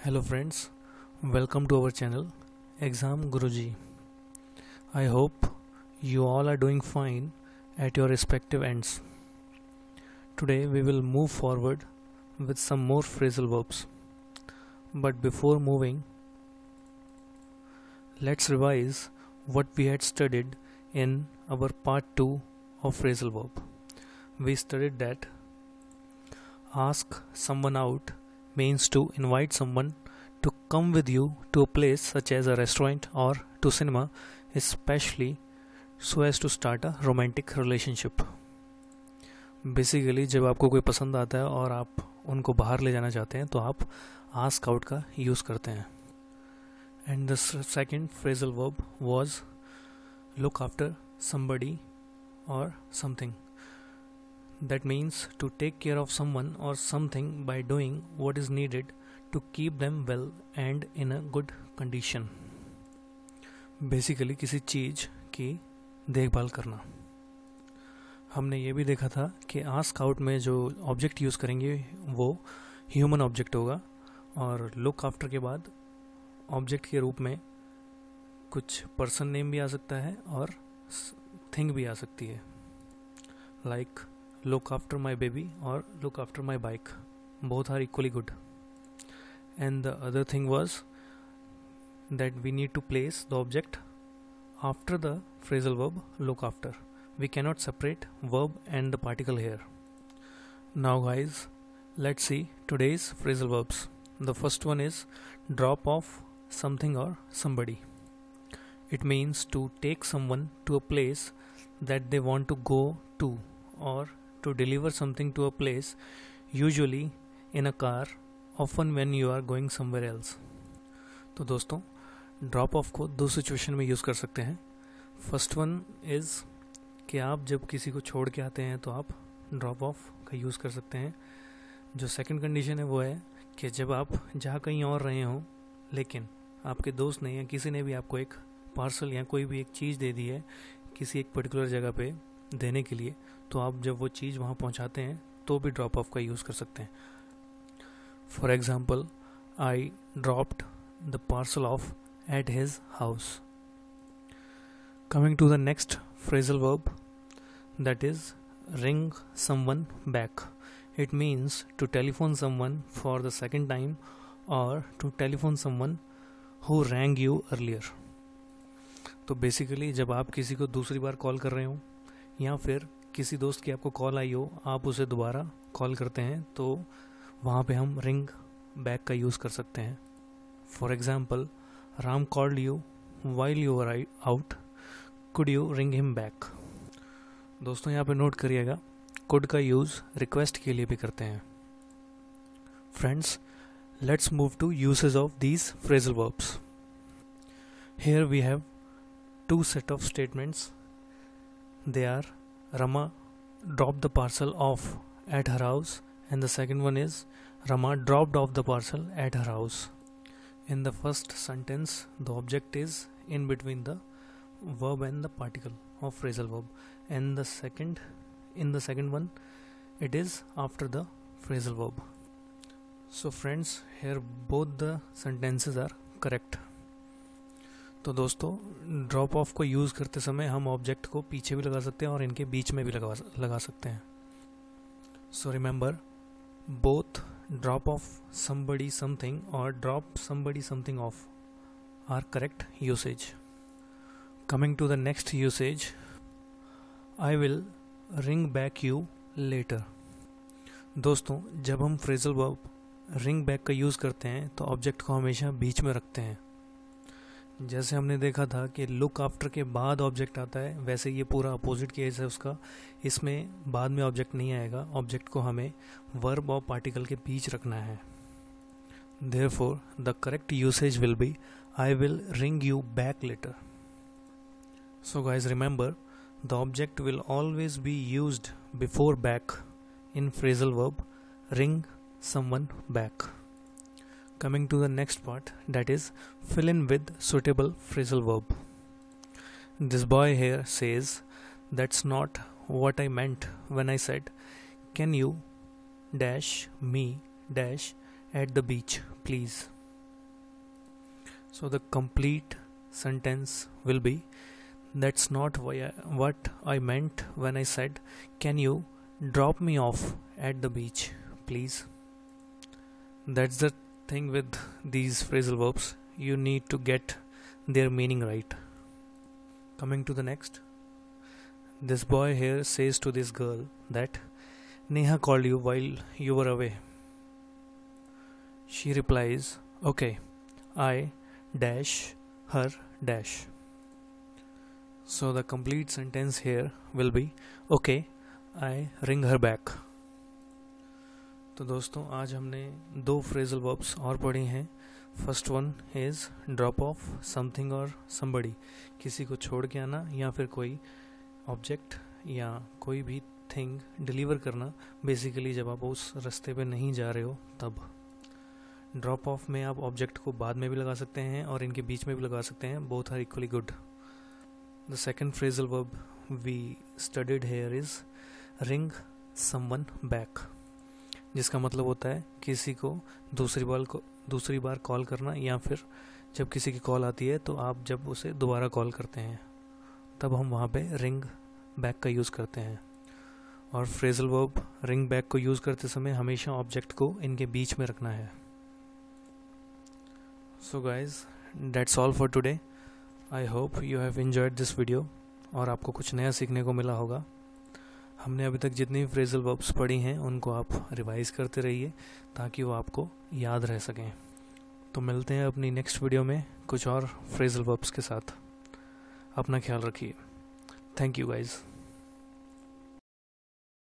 Hello friends, welcome to our channel Exam Guruji. I hope you all are doing fine at your respective ends. Today we will move forward with some more phrasal verbs. But before moving, let's revise what we had studied in our part 2 of phrasal verb. We studied that ask someone out means to invite someone to come with you to a place such as a restaurant or to cinema, especially so as to start a romantic relationship. Basically जब आपको कोई पसंद आता है और आप उनको बाहर ले जाना चाहते हैं तो आप आस्क आउट का यूज़ करते हैं. And the second phrasal verb was look after somebody or something. That means to take care of someone or something by doing what is needed to keep them well and in a good condition. Basically किसी चीज़ की देखभाल करना. हमने ये भी देखा था कि आस्क आउट में जो ऑब्जेक्ट यूज़ करेंगे वो ह्यूमन ऑब्जेक्ट होगा और लुक आफ्टर के बाद ऑब्जेक्ट के रूप में कुछ पर्सन नेम भी आ सकता है और थिंग भी आ सकती है. Like look after my baby or look after my bike. Both are equally good. And the other thing was that we need to place the object after the phrasal verb look after. We cannot separate verb and the particle here. Now guys, let's see today's phrasal verbs. The first one is drop off something or somebody. It means to take someone to a place that they want to go to or to deliver something to a place, usually in a car, often when you are going somewhere else. तो दोस्तों drop of को दो situation में use कर सकते हैं. First one is कि आप जब किसी को छोड़ के आते हैं तो आप ड्रॉप ऑफ का यूज़ कर सकते हैं. जो सेकंड कंडीशन है वो है कि जब आप जहाँ कहीं और रहे हों लेकिन आपके दोस्त ने या किसी ने भी आपको एक पार्सल या कोई भी एक चीज़ दे दी है किसी एक पर्टिकुलर जगह पे देने के लिए, तो आप जब वो चीज़ वहाँ पहुँचाते हैं तो भी ड्रॉप ऑफ का यूज़ कर सकते हैं. For example, I dropped the parcel off at his house. Coming to the next phrasal verb, that is ring someone back. It means to telephone someone for the second time और to telephone someone who rang you earlier. तो basically जब आप किसी को दूसरी बार call कर रहे हो या फिर किसी दोस्त की आपको कॉल आई हो, आप उसे दोबारा कॉल करते हैं तो वहाँ पे हम रिंग बैक का यूज़ कर सकते हैं. For example, Ram called you while you are out, could you ring him back. दोस्तों यहाँ पे नोट करिएगा, कुड का यूज़ रिक्वेस्ट के लिए भी करते हैं. Friends, let's move to usage of these phrasal verbs. Here we have two set of statements. They are Rama dropped the parcel off at her house, and the second one is Rama dropped off the parcel at her house. In the first sentence, the object is in between the verb and the particle of phrasal verb, and in the second one, it is after the phrasal verb. So friends, here both the sentences are correct. तो दोस्तों drop of को use करते समय हम object को पीछे भी लगा सकते हैं और इनके बीच में भी लगा सकते हैं. So remember, both drop off somebody something और drop somebody something off are correct usage. Coming to the next usage, I will ring back you later. दोस्तों जब हम फ्रेजल वर्ब रिंग बैक का यूज़ करते हैं तो ऑब्जेक्ट को हमेशा बीच में रखते हैं. जैसे हमने देखा था कि लुक आफ्टर के बाद ऑब्जेक्ट आता है, वैसे ये पूरा अपोजिट केस है उसका. इसमें बाद में ऑब्जेक्ट नहीं आएगा, ऑब्जेक्ट को हमें वर्ब और पार्टिकल के बीच रखना है. Therefore the correct usage will be I will ring you back later. So guys remember, the object will always be used before back in phrasal verb ring someone back. Coming to the next part, that is fill in with suitable phrasal verb. This boy here says, that's not what I meant when I said, can you dash me dash at the beach please. So the complete sentence will be, that's not what I meant when I said, can you drop me off at the beach, please? That's the thing with these phrasal verbs. You need to get their meaning right. Coming to the next. This boy here says to this girl that Neha called you while you were away. She replies, okay, I dash her dash. So the complete sentence here will be, okay, I ring her back. तो दोस्तों आज हमने 2 phrasal verbs और पढ़ी हैं. First one is drop of something और somebody, किसी को छोड़ के आना या फिर कोई ऑब्जेक्ट या कोई भी थिंग डिलीवर करना. बेसिकली जब आप उस रास्ते पे नहीं जा रहे हो तब. ड्रॉप ऑफ में आप ऑब्जेक्ट को बाद में भी लगा सकते हैं और इनके बीच में भी लगा सकते हैं. Both are equally good. The second phrasal verb we studied here is ring someone back, जिसका मतलब होता है किसी को दूसरी बार कॉल करना, या फिर जब किसी की कॉल आती है तो आप जब उसे दोबारा कॉल करते हैं तब हम वहाँ पे रिंग बैक का यूज़ करते हैं. और फ्रेजल वर्ब रिंग बैक को यूज़ करते समय हमेशा ऑब्जेक्ट को इनके बीच में रखना है. So guys, that's all for today. I hope you have enjoyed this video और आपको कुछ नया सीखने को मिला होगा. हमने अभी तक जितनी फ्रेजल वर्ब्स पढ़ी हैं उनको आप रिवाइज करते रहिए ताकि वो आपको याद रह सकें. तो मिलते हैं अपनी नेक्स्ट वीडियो में कुछ और फ्रेजल वर्ब्स के साथ. अपना ख्याल रखिए. Thank you guys.